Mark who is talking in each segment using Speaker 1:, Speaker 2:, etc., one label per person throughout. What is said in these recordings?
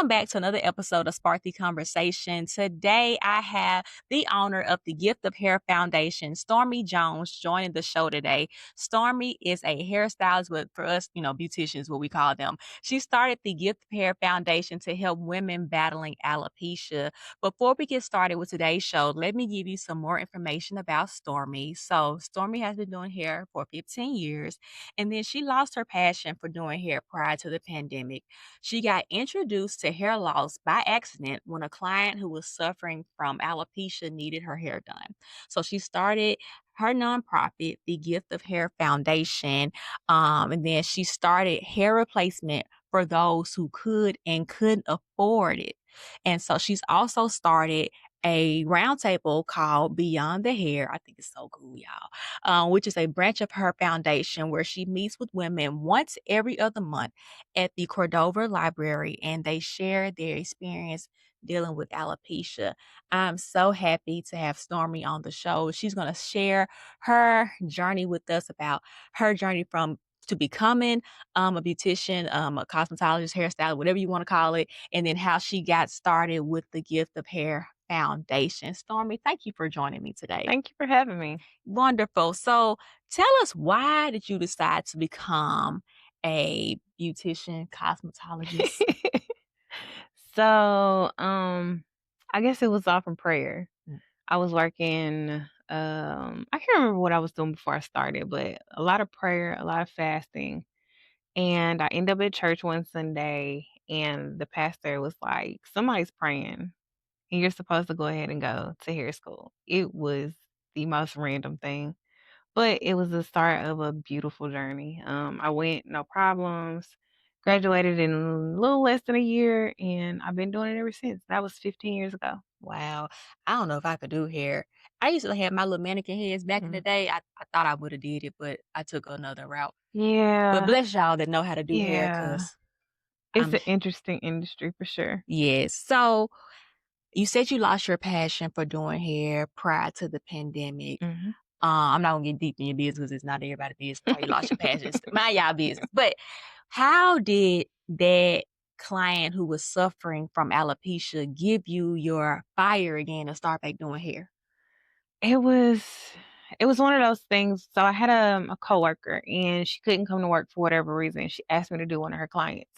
Speaker 1: back to another episode of Spark the Conversation. Today, I have the owner of the Gift of Hair Foundation, Stormy Jones, joining the show today. Stormy is a hairstylist, but for us, beauticians, what we call them. She started the Gift of Hair Foundation to help women battling alopecia. Before we get started with today's show, let me give you some more information about Stormy. So, Stormy has been doing hair for 15 years, and then she lost her passion for doing hair prior to the pandemic. She got introduced to hair loss by accident when a client who was suffering from alopecia needed her hair done. So she started her nonprofit, the Gift of Hair Foundation, and then she started hair replacement for those who could and couldn't afford it. And so she's also started a roundtable called Beyond the Hair. I think it's so cool, y'all. Which is a branch of her foundation where she meets with women once every other month at the Cordova Library, and they share their experience dealing with alopecia. I'm so happy to have Stormy on the show. She's going to share her journey with us about her journey from to becoming a beautician, a cosmetologist, hairstylist, whatever you want to call it, and then how she got started with the Gift of Hair Foundation. Stormy, thank you for joining me today.
Speaker 2: Thank you for having me.
Speaker 1: Wonderful. So tell us, why did you decide to become a beautician, cosmetologist?
Speaker 2: So, I guess it was all from prayer.
Speaker 1: Mm.
Speaker 2: I was working, I can't remember what I was doing before I started, but a lot of prayer, a lot of fasting. And I ended up at church one Sunday, and the pastor was like, "Somebody's praying, and you're supposed to go ahead and go to hair school." It was the most random thing. But it was the start of a beautiful journey. I went, no problems, graduated in a little less than a year, and I've been doing it ever since. That was 15 years ago.
Speaker 1: Wow. I don't know if I could do hair. I used to have my little mannequin heads back in the
Speaker 2: Mhm.
Speaker 1: day. I thought I would have did it, but I took another route. But
Speaker 2: Yeah,
Speaker 1: bless y'all that know how to do hair,
Speaker 2: yeah.
Speaker 1: cause
Speaker 2: It's
Speaker 1: I'm
Speaker 2: an interesting industry for sure.
Speaker 1: yes. So you said you lost your passion for doing hair prior to the pandemic.
Speaker 2: Mhm.
Speaker 1: I'm not gonna get deep in your business because it's not everybody's business. Why you lost your passion? It's mind y'all business. But how did that client who was suffering from alopecia give you your fire again to start back doing hair?
Speaker 2: It was it was one of those things. So I had a coworker, and she couldn't come to work for whatever reason. She asked me to do one of her clients.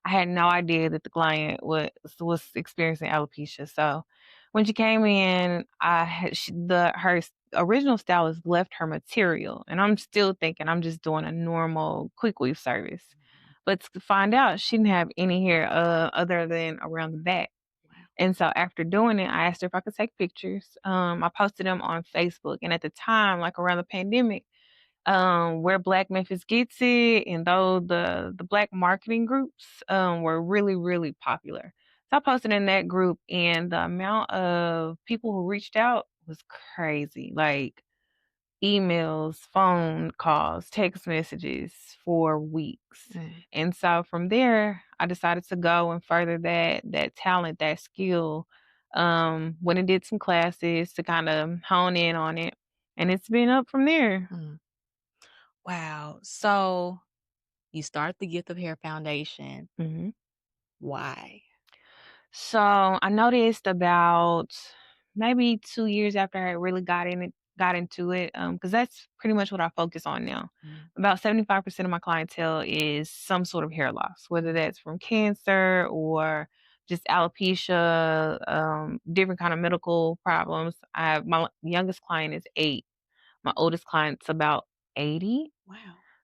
Speaker 2: I had no idea that the client was experiencing alopecia. So when she came in, I had her original stylist left her material, and I'm still thinking I'm just doing a normal quick weave service. But to find out, she didn't have any hair other than around the back.
Speaker 1: Wow.
Speaker 2: And so after doing it, I asked her if I could take pictures. I posted them on Facebook. And at the time, like around the pandemic, where Black Memphis Gets It and though the Black marketing groups were really, really popular. So I posted in that group, and the amount of people who reached out was crazy. Like emails, phone calls, text messages for weeks.
Speaker 1: Mm.
Speaker 2: And so from there, I decided to go and further that talent, that skill. Went and did some classes to kind of hone in on it. And it's been up from there.
Speaker 1: Mm. Wow. So you start the Gift of Hair Foundation.
Speaker 2: Mhm.
Speaker 1: Why?
Speaker 2: So I noticed about maybe 2 years after I really got into it, because that's pretty much what I focus on now.
Speaker 1: Mm.
Speaker 2: About 75% of my clientele is some sort of hair loss, whether that's from cancer or just alopecia, different kind of medical problems. I have my youngest client is 8. My oldest client's about 80.
Speaker 1: Wow.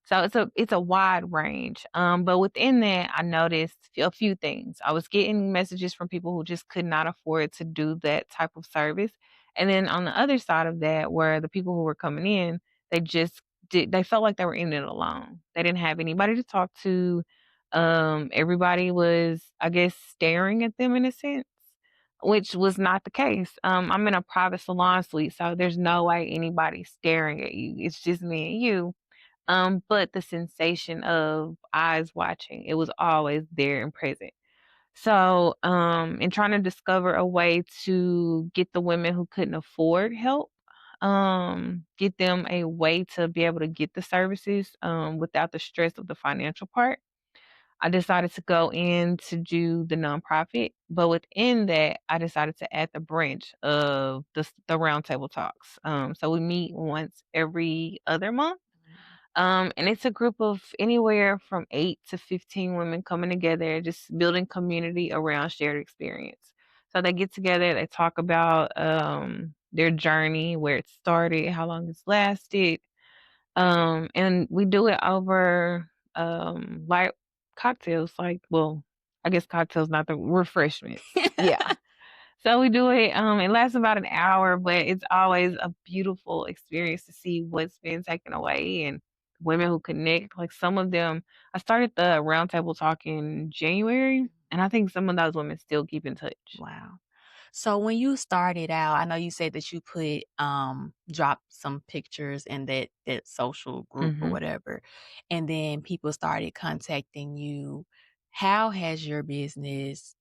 Speaker 2: So it's a wide range. But within that, I noticed a few things. I was getting messages from people who just could not afford to do that type of service. And then on the other side of that, where the people who were coming in, they felt like they were in it alone. They didn't have anybody to talk to. Everybody was, I guess, staring at them in a sense, which was not the case. I'm in a private salon suite, so there's no way anybody's staring at you. It's just me and you, but the sensation of eyes watching, it was always there and present. So, in trying to discover a way to get the women who couldn't afford help, get them a way to be able to get the services, without the stress of the financial part. I decided to go in to do the nonprofit, but within that, I decided to add the branch of the roundtable talks. So we meet once every other month, and it's a group of anywhere from 8 to 15 women coming together, just building community around shared experience. So they get together, they talk about their journey, where it started, how long it's lasted, and we do it over, light cocktails, like, well, I guess cocktails, not the refreshments. Yeah. So we do it, it lasts about an hour, but it's always a beautiful experience to see what's been taken away and women who connect. Like some of them, I started the roundtable talk in January, and I think some of those women still keep in touch.
Speaker 1: Wow. So when you started out, I know you said that you put dropped some pictures in that social group or
Speaker 2: Mhm.
Speaker 1: whatever, and then people started contacting you. How has your business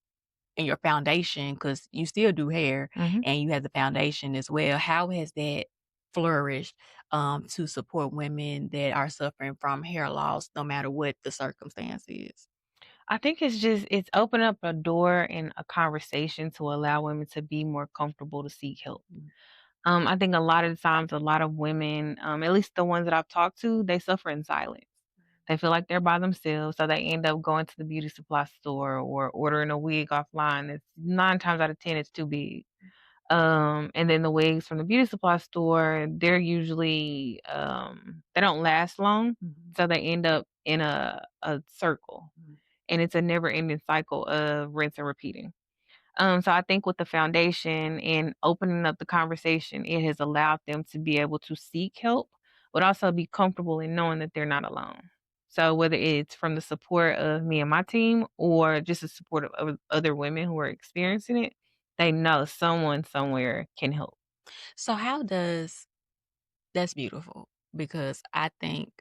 Speaker 1: and your foundation, because you still do hair
Speaker 2: Mhm.
Speaker 1: and you have the foundation as well, how has that flourished to support women that are suffering from hair loss, no matter what the circumstance is?
Speaker 2: I think it's opened up a door and a conversation to allow women to be more comfortable to seek help.
Speaker 1: Mm,
Speaker 2: I think a lot of the times, a lot of women, at least the ones that I've talked to, they suffer in silence. They feel like they're by themselves, so they end up going to the beauty supply store or ordering a wig offline. It's 9 times out of 10, it's too big. And then the wigs from the beauty supply store, they're usually they don't last long,
Speaker 1: mhm,
Speaker 2: so they end up in a circle,
Speaker 1: mhm.
Speaker 2: and it's a never ending cycle of rinse and repeating. So I think with the foundation and opening up the conversation, it has allowed them to be able to seek help, but also be comfortable in knowing that they're not alone. So whether it's from the support of me and my team or just the support of other women who are experiencing it, they know someone somewhere can help.
Speaker 1: So how does that's beautiful, because I think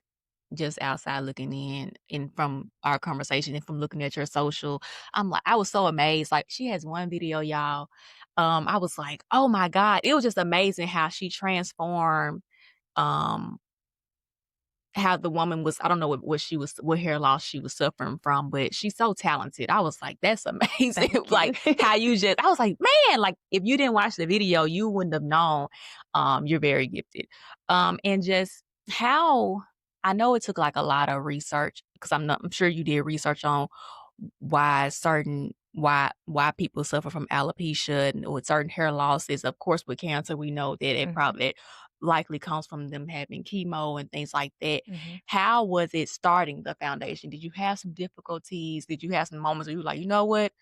Speaker 1: just outside looking in and from our conversation and from looking at your social, I'm like, I was so amazed. Like she has one video, y'all. I was like, oh my God. It was just amazing how she transformed um how the woman was. I don't know what she was, what hair loss she was suffering from, but she's so talented. I was like, that's amazing.
Speaker 2: Thank you.
Speaker 1: Like how you just I was like, man, like if you didn't watch the video, you wouldn't have known you're very gifted. And just how I know it took like a lot of research, because I'm sure you did research on why people suffer from alopecia and with certain hair losses. Of course, with cancer, we know that
Speaker 2: Mhm,
Speaker 1: it likely comes from them having chemo and things like that.
Speaker 2: mhm.
Speaker 1: How was it starting the foundation? Did you have some difficulties? Did you have some moments where you were like, you know what?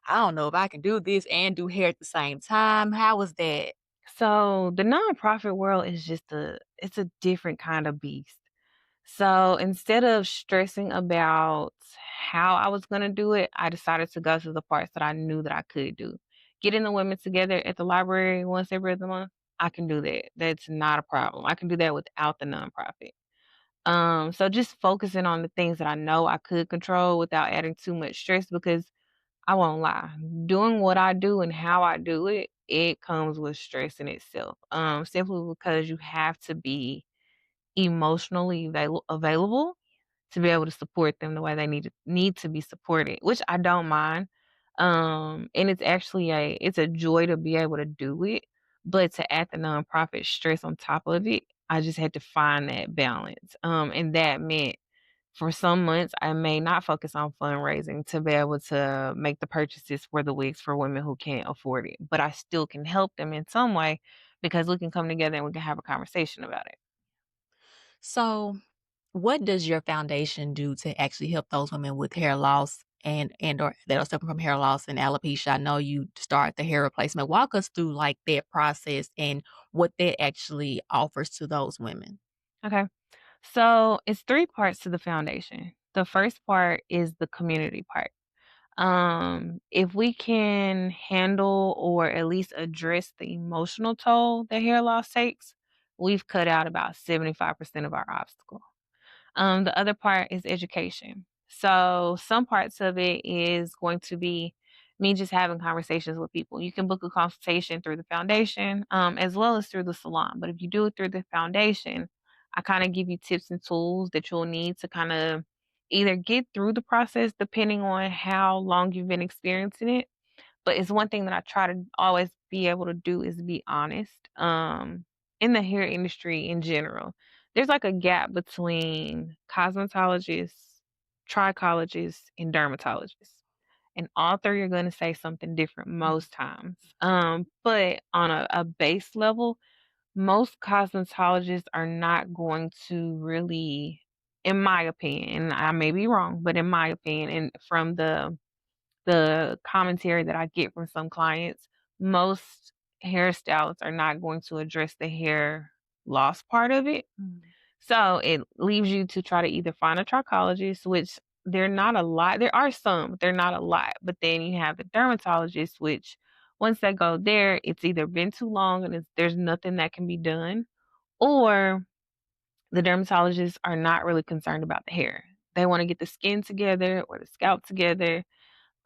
Speaker 1: I don't know if I can do this and do hair at the same time. How was that?
Speaker 2: So the nonprofit world is just it's a different kind of beast. So instead of stressing about how I was going to do it, I decided to go to the parts that I knew that I could do. Getting the women together at the library once every other month, I can do that. That's not a problem. I can do that without the nonprofit. So just focusing on the things that I know I could control without adding too much stress, because I won't lie, doing what I do and how I do it, it comes with stress in itself. Simply because you have to be emotionally available to be able to support them the way they need to be supported, which I don't mind. And it's actually it's a joy to be able to do it, but to add the nonprofit stress on top of it, I just had to find that balance. And that meant for some months I may not focus on fundraising to be able to make the purchases for the wigs for women who can't afford it, but I still can help them in some way because we can come together and we can have a conversation about it.
Speaker 1: So, what does your foundation do to actually help those women with hair loss and or that are suffering from hair loss and alopecia? I know you start the hair replacement. Walk us through like that process and what that actually offers to those women.
Speaker 2: Okay. So it's three parts to the foundation. The first part is the community part. If we can handle or at least address the emotional toll that hair loss takes, we've cut out about 75% of our obstacle. The other part is education. So some parts of it is going to be me just having conversations with people. You can book a consultation through the foundation, as well as through the salon. But if you do it through the foundation, I kind of give you tips and tools that you'll need to kind of either get through the process depending on how long you've been experiencing it. But it's one thing that I try to always be able to do is be honest. In the hair industry in general, there's like a gap between cosmetologists, trichologists, and dermatologists. And all three are going to say something different
Speaker 1: Mm,
Speaker 2: most times. But on a base level, most cosmetologists are not going to really, in my opinion, and I may be wrong, but in my opinion, and from the commentary that I get from some clients, most hairstylists are not going to address the hair loss part of it.
Speaker 1: mm,
Speaker 2: So it leaves you to try to either find a trichologist, which they're not a lot. There are some, but they're not a lot. But then you have the dermatologist, which once they go there, it's either been too long and there's nothing that can be done, or the dermatologists are not really concerned about the hair. They want to get the skin together or the scalp together,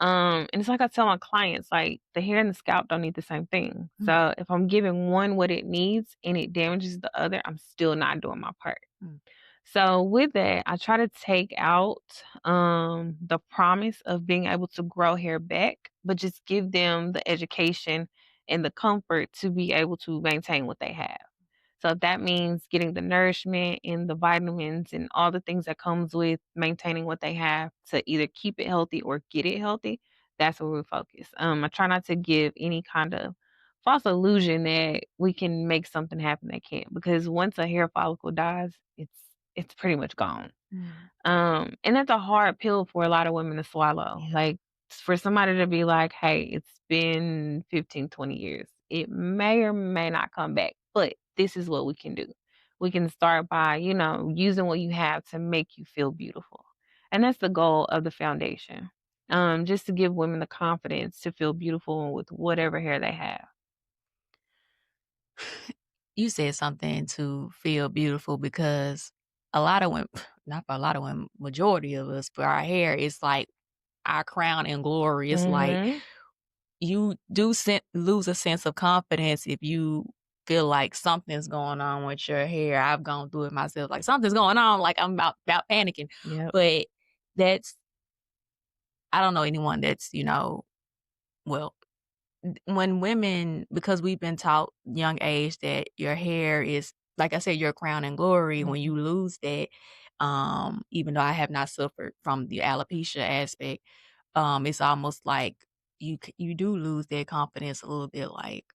Speaker 2: and it's like I tell my clients, like the hair and the scalp don't need the same thing.
Speaker 1: mm,
Speaker 2: So if I'm giving one what it needs and it damages the other, I'm still not doing my part.
Speaker 1: mm.
Speaker 2: So with that, I try to take out the promise of being able to grow hair back, but just give them the education and the comfort to be able to maintain what they have. So if that means getting the nourishment and the vitamins and all the things that comes with maintaining what they have to either keep it healthy or get it healthy, that's where we focus. I try not to give any kind of false illusion that we can make something happen that can't, because once a hair follicle dies, it's pretty much gone.
Speaker 1: Mm.
Speaker 2: And that's a hard pill for a lot of women to swallow.
Speaker 1: Yeah.
Speaker 2: Like for somebody to be like, "Hey, it's been 15, 20 years. It may or may not come back, but this is what we can do. We can start by, using what you have to make you feel beautiful." And that's the goal of the foundation. Just to give women the confidence to feel beautiful with whatever hair they have.
Speaker 1: You said something to feel beautiful because a lot of women, not for a lot of women, majority of us, for our hair, it's like our crown and glory. It's like
Speaker 2: Mhm.
Speaker 1: you do lose a sense of confidence if you feel like something's going on with your hair. I've gone through it myself. Like something's going on, like I'm about panicking.
Speaker 2: Yep.
Speaker 1: But that's I don't know anyone that's, well, when women, because we've been taught young age that your hair is, like I said, your crown and glory. When
Speaker 2: Mhm.
Speaker 1: you lose that, even though I have not suffered from the alopecia aspect, it's almost like you do lose that confidence a little bit. Like,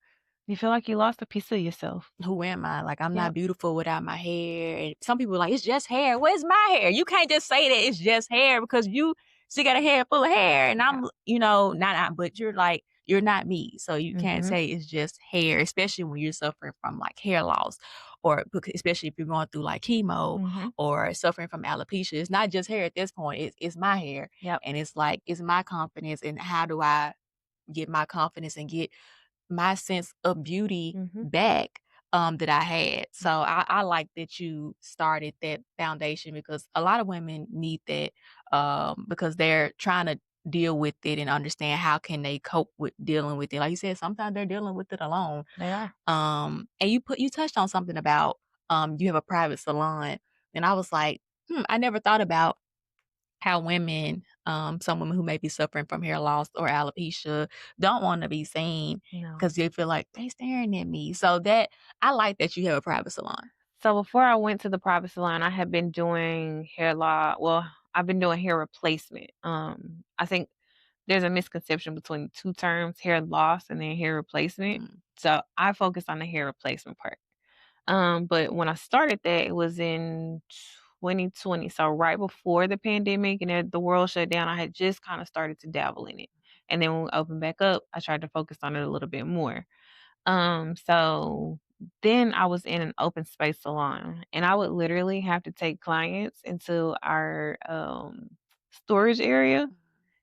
Speaker 2: You feel like you lost a piece of yourself.
Speaker 1: who am I? Like, I'm not
Speaker 2: Yep.
Speaker 1: beautiful without my hair. And some people are like, it's just hair. Where's my hair? You can't just say that it's just hair because you still got a hair full of hair. And
Speaker 2: Yeah.
Speaker 1: but you're like, you're not me. So you can't
Speaker 2: Mhm.
Speaker 1: say it's just hair, especially when you're suffering from like hair loss especially if you're going through like chemo
Speaker 2: Mhm.
Speaker 1: or suffering from alopecia. It's not just hair at this point. It's my hair.
Speaker 2: Yep.
Speaker 1: And it's like, it's my confidence. And how do I get my confidence and get my sense of beauty
Speaker 2: Mhm.
Speaker 1: back, that I had. So I like that you started that foundation because a lot of women need that, because they're trying to deal with it and understand how can they cope with dealing with it. Like you said, sometimes they're dealing with it alone.
Speaker 2: They are.
Speaker 1: And you touched on something about you have a private salon, and I was like, I never thought about how women, some women who may be suffering from hair loss or alopecia don't wanna be seen
Speaker 2: No.
Speaker 1: because they feel like, "They staring at me." So that I like that you have a private salon.
Speaker 2: So before I went to the private salon, I had been doing hair loss. Well, I've been doing hair replacement. I think there's a misconception between the two terms, hair loss and then hair replacement.
Speaker 1: Mm,
Speaker 2: So I focus on the hair replacement part. But when I started that, it was in 2020. So right before the pandemic and the world shut down, I had just kind of started to dabble in it. And then when we opened back up, I tried to focus on it a little bit more. So then I was in an open space salon and I would literally have to take clients into our storage area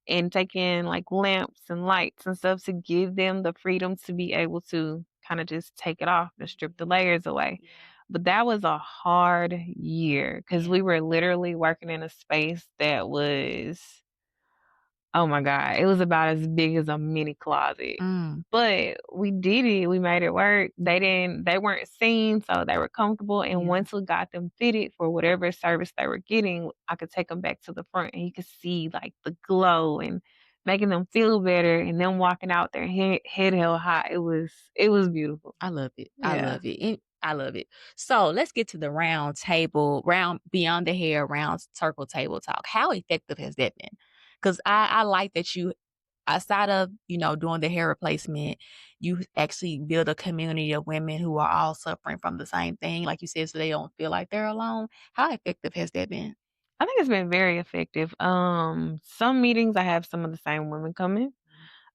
Speaker 2: and take in like lamps and lights and stuff to give them the freedom to be able to kind of just take it off and strip the layers away.
Speaker 1: yeah,
Speaker 2: But that was a hard year because
Speaker 1: yeah,
Speaker 2: we were literally working in a space that was Oh my god, it was about as big as a mini closet.
Speaker 1: Mm,
Speaker 2: But we did it, we made it work. They weren't seen, so they were comfortable, and
Speaker 1: yeah,
Speaker 2: once we got them fitted for whatever service they were getting, I could take them back to the front, and you could see, like, the glow and making them feel better and them walking out their head held high. It was beautiful.
Speaker 1: I love it. I
Speaker 2: Yeah.
Speaker 1: love it. I love it. So let's get to the round beyond the hair, round circle table talk. How effective has that been? Because I like that you, outside of, doing the hair replacement, you actually build a community of women who are all suffering from the same thing, like you said, so they don't feel like they're alone. How effective has that been?
Speaker 2: I think it's been very effective. Some meetings I have some of the same women coming.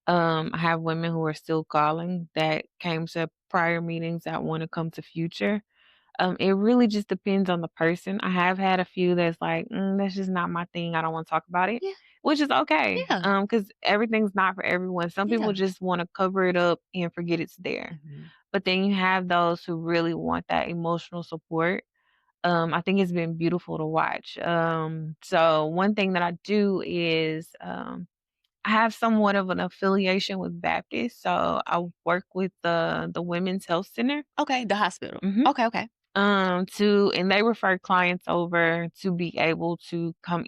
Speaker 2: I have women who are still calling that came to prior meetings that want to come to future. It really just depends on the person. I have had a few that's like, that's just not my thing. I don't want to talk about it,
Speaker 1: Yeah,
Speaker 2: which is okay.
Speaker 1: yeah,
Speaker 2: Because everything's not for everyone. Some people
Speaker 1: yeah.
Speaker 2: just want to cover it up and forget it's there.
Speaker 1: Mhm.
Speaker 2: But then you have those who really want that emotional support. I think it's been beautiful to watch. So one thing that I do is I have somewhat of an affiliation with Baptist. So I work with the Women's Health Center.
Speaker 1: Okay, the hospital.
Speaker 2: Mhm.
Speaker 1: Okay, okay.
Speaker 2: To and they refer clients over to be able to come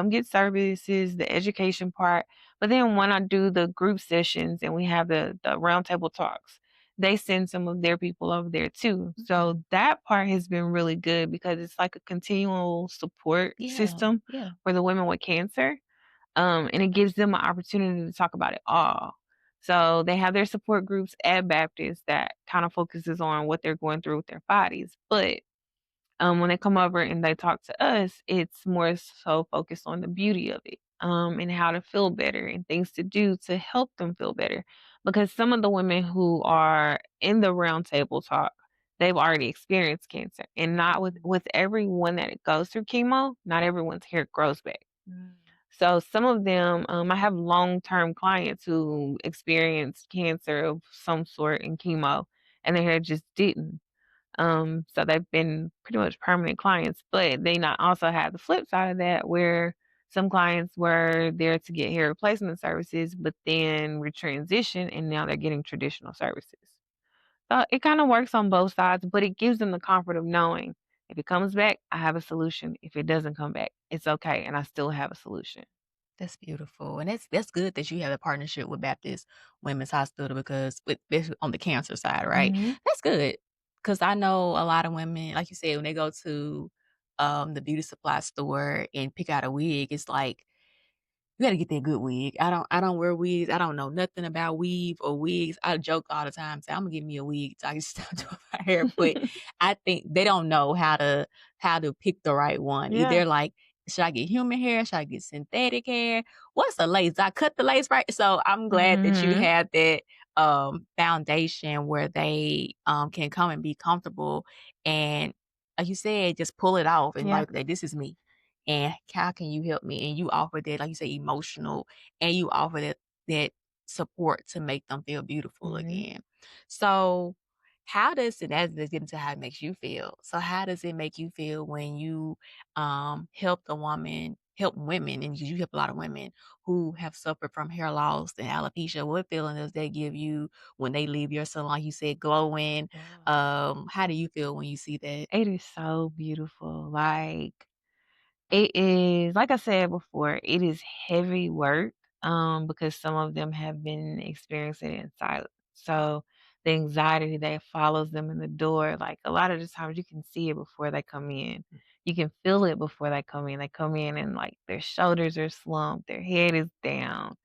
Speaker 2: get services, the education part. But then when I do the group sessions and we have the roundtable talks, they send some of their people over there too.
Speaker 1: Mm.
Speaker 2: So that part has been really good because it's like a continual support
Speaker 1: Yeah,
Speaker 2: system
Speaker 1: yeah.
Speaker 2: for the women with cancer. And it gives them an opportunity to talk about it all. So they have their support groups at Baptist that kind of focuses on what they're going through with their bodies. But when they come over and they talk to us, it's more so focused on the beauty of it, and how to feel better and things to do to help them feel better. Because some of the women who are in the roundtable talk, they've already experienced cancer, and not with everyone that it goes through chemo, not everyone's hair grows back.
Speaker 1: Mm.
Speaker 2: So some of them, I have long-term clients who experienced cancer of some sort in chemo, and their hair just didn't. So they've been pretty much permanent clients, but they not also have the flip side of that where some clients were there to get hair replacement services, but then retransition and now they're getting traditional services. So it kind of works on both sides, but it gives them the comfort of knowing if it comes back, I have a solution. If it doesn't come back, it's okay, and I still have a solution.
Speaker 1: That's beautiful, and that's good that you have a partnership with Baptist Women's Hospital because with this on the cancer side, right?
Speaker 2: Mhm.
Speaker 1: That's good because I know a lot of women, like you said, when they go to, the beauty supply store and pick out a wig, it's like you gotta get that good wig. I don't wear wigs. I don't know nothing about weave or wigs. I joke all the time, say, "Imma get me a wig so I can stop doing my hair," but I think they don't know how to pick the right one.
Speaker 2: Yeah.
Speaker 1: They're like, "Should I get human hair? Should I get synthetic hair? What's a lace? I cut the lace right?" So, I'm glad that you
Speaker 2: Mhm.
Speaker 1: have that, foundation where they, can come and be comfortable and, like you said, just pull it off and
Speaker 2: Yeah.
Speaker 1: like, "Okay, this is me." And how can you help me? And you offer that, like you say, emotional, and you offer that support to make them feel beautiful
Speaker 2: Mhm.
Speaker 1: again. So, how does it as let's get into how it makes you feel. So, how does it make you feel when you help women, and you help a lot of women who have suffered from hair loss and alopecia? What feeling does that give you when they leave your salon? Like you said, glowing. How do you feel when you see that?
Speaker 2: It is so beautiful. It is like I said before, it is heavy work, because some of them have been experiencing it in silence. So, the anxiety that follows them in the door, like, a lot of the times you can see it before they come in. You can feel it before they come in. They come in and, like, their shoulders are slumped, their head is down.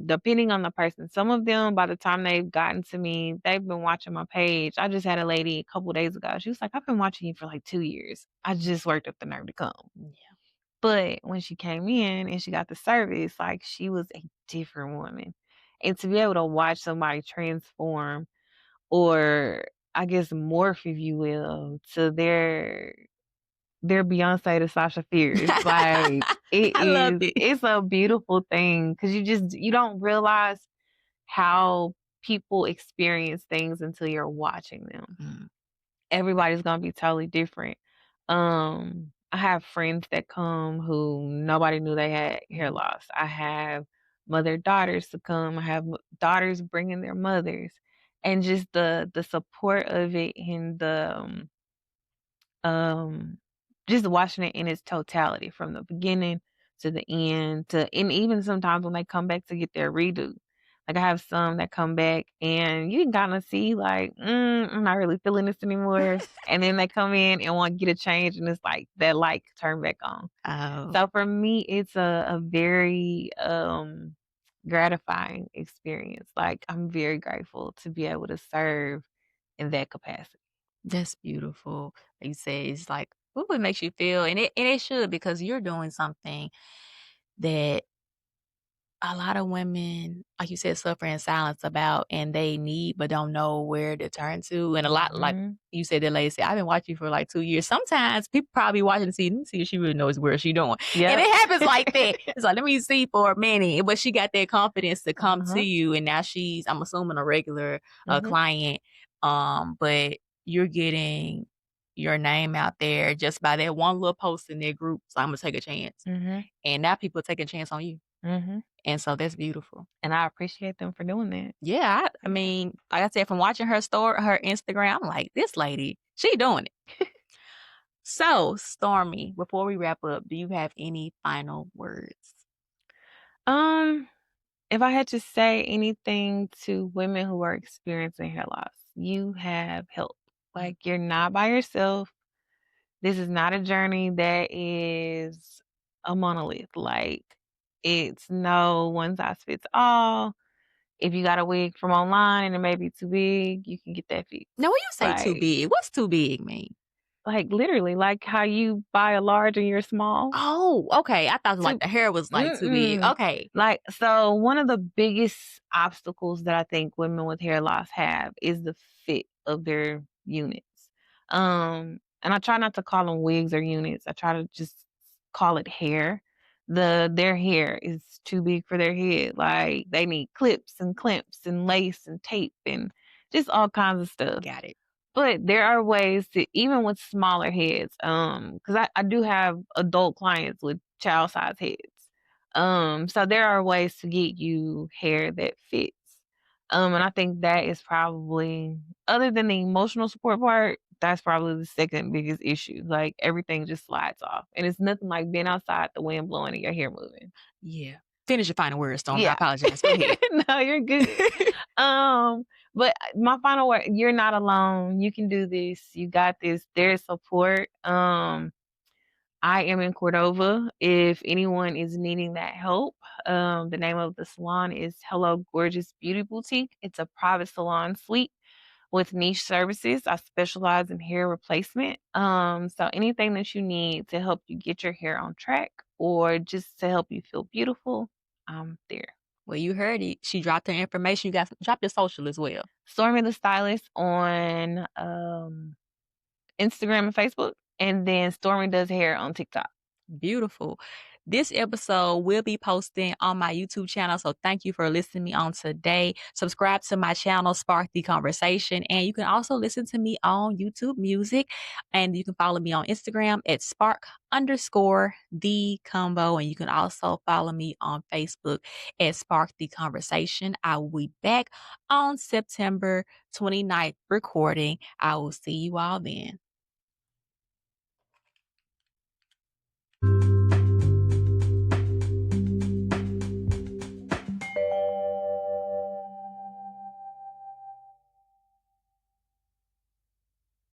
Speaker 2: Depending on the person, some of them, by the time they've gotten to me, they've been watching my page. I just had a lady a couple days ago. She was like, "I've been watching you for like 2 years. I just worked up the nerve to come."
Speaker 1: Yeah.
Speaker 2: But when she came in and she got the service, like, she was a different woman. And to be able to watch somebody transform, or I guess morph, if you will, to their Beyonce to Sasha Fierce, like,
Speaker 1: I love it.
Speaker 2: it's a beautiful thing because you don't realize how people experience things until you're watching them.
Speaker 1: Mhm.
Speaker 2: Everybody's gonna be totally different. I have friends that come who nobody knew they had hair
Speaker 1: Mhm.
Speaker 2: loss. I have mother-daughters to come. I have daughters bringing their mothers, and just the support of it and um, just watching it in its totality from the beginning to the end to and even sometimes when they come back to get their redo. Like I have some that come back and you can kinda see like, I'm not really feeling this anymore. And then they come in and want to get a change and it's like that light turn back on.
Speaker 1: Oh,
Speaker 2: So for me, it's a very gratifying experience. Like I'm very grateful to be able to serve in that capacity.
Speaker 1: that's beautiful. Like you say, it's like, ooh, it makes you feel, and it should because you're doing something that a lot of women, like you said, suffer in silence about and they need but don't know where to turn to. And a lot like
Speaker 2: Mhm.
Speaker 1: you said, that lady said, I've been watching you for like 2 years. Sometimes people probably watching to see, let me see if she really knows where she doing. And
Speaker 2: Yep.
Speaker 1: it happens like that. It's like, let me see for a minute. But she got that confidence to come to
Speaker 2: Uh-huh.
Speaker 1: you. And now she's, I'm assuming, a regular
Speaker 2: Mhm.
Speaker 1: client. But you're getting your name out there just by that one little post in their group. So I'm gonna take a chance.
Speaker 2: Mhm.
Speaker 1: And now people are taking a chance on you.
Speaker 2: Mhm.
Speaker 1: And so that's beautiful.
Speaker 2: And I appreciate them for doing that.
Speaker 1: Yeah, I
Speaker 2: Yeah.
Speaker 1: mean, like I said, from watching her store, her Instagram, I'm like, this lady, she doing it. So, Stormy, before we wrap up, do you have any final words?
Speaker 2: Um, if I had to say anything to women who are experiencing hair loss, you have help.
Speaker 1: Mm.
Speaker 2: Like you're not by yourself. This is not a journey that is a monolith. Like it's no one size fits all. If you got a wig from online and it may be too big, you can get that fixed.
Speaker 1: Now, when you say too
Speaker 2: Like
Speaker 1: big, what's too big mean?
Speaker 2: literally, like how you buy a large and you're small.
Speaker 1: Oh, okay. I thought like
Speaker 2: To
Speaker 1: the hair was like too big.
Speaker 2: mm-mm.
Speaker 1: Okay.
Speaker 2: Like, so one of the biggest obstacles that I think women with hair loss have is the fit of their units. And I try not to call them wigs or units. I try to just call it hair. Their hair is too big for their head. Like they need clips and clamps and lace and tape and just all kinds of stuff.
Speaker 1: Got it.
Speaker 2: But there are ways to even with smaller heads, because I do have adult clients with child size heads. So there are ways to get you hair that fits. And I think that is probably other than the emotional support part, that's probably the second biggest issue. Like everything just slides off. And it's nothing like being outside, the wind blowing and your hair moving.
Speaker 1: Yeah. Finish your final words, Stormy. I
Speaker 2: Yeah.
Speaker 1: apologize. Go ahead.
Speaker 2: No, you're good. Um, but my final word, you're not alone. You can do this. You got this. There's support. I am in Cordova. If anyone is needing that help, the name of the salon is Hello Gorgeous Beauty Boutique. It's a private salon suite with niche services. I specialize in hair replacement. So anything that you need to help you get your hair on track or just to help you feel beautiful, I'm there.
Speaker 1: Well, you heard it. She dropped her information. You guys drop your social as well.
Speaker 2: Stormy the Stylist on Instagram and Facebook, and then Stormy Does Hair on TikTok.
Speaker 1: Beautiful. This episode will be posting on my YouTube channel. So thank you for listening to me on today. Subscribe to my channel, Spark the Conversation. And you can also listen to me on YouTube Music. And you can follow me on Instagram at Spark_the combo. And you can also follow me on Facebook at Spark the Conversation. I will be back on September 29th recording. I will see you all then.